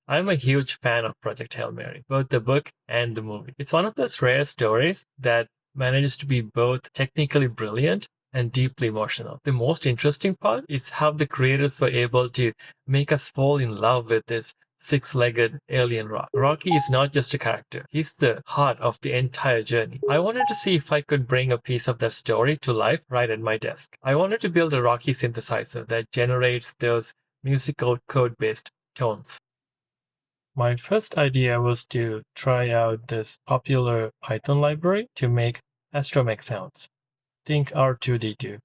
I'm a huge fan of Project Hail Mary, both the book and the movie. It's one of those rare stories that manages to be both technically brilliant and deeply emotional. The most interesting part is how the creators were able to make us fall in love with this six-legged alien rock. Rocky is not just a character, he's the heart of the entire journey. I wanted to see if I could bring a piece of that story to life right at my desk. I wanted to build a Rocky synthesizer that generates those musical code-based tones. My first idea was to try out this popular Python library to make astromech sounds. Think R2D2.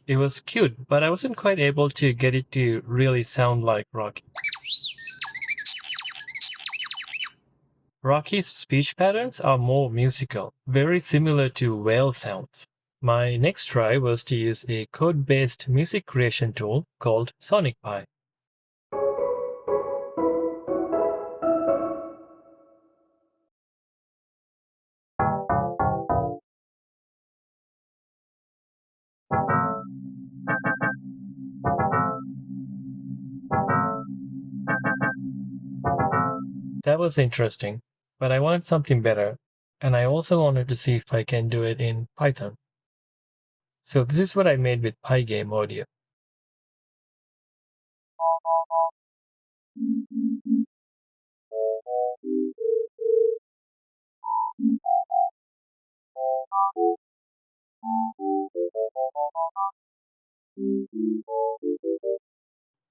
It was cute, but I wasn't quite able to get it to really sound like Rocky. Rocky's speech patterns are more musical, very similar to whale sounds. My next try was to use a code-based music creation tool called SonicPy. That was interesting, but I wanted something better, and I also wanted to see if I can do it in Python. So this is what I made with Pygame audio.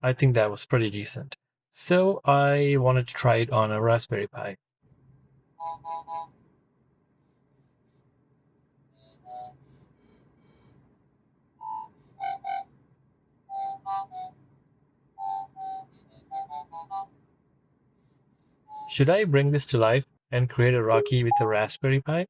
I think that was pretty decent. So I wanted to try it on a Raspberry Pi. Should I bring this to life and create a Rocky with a Raspberry Pi?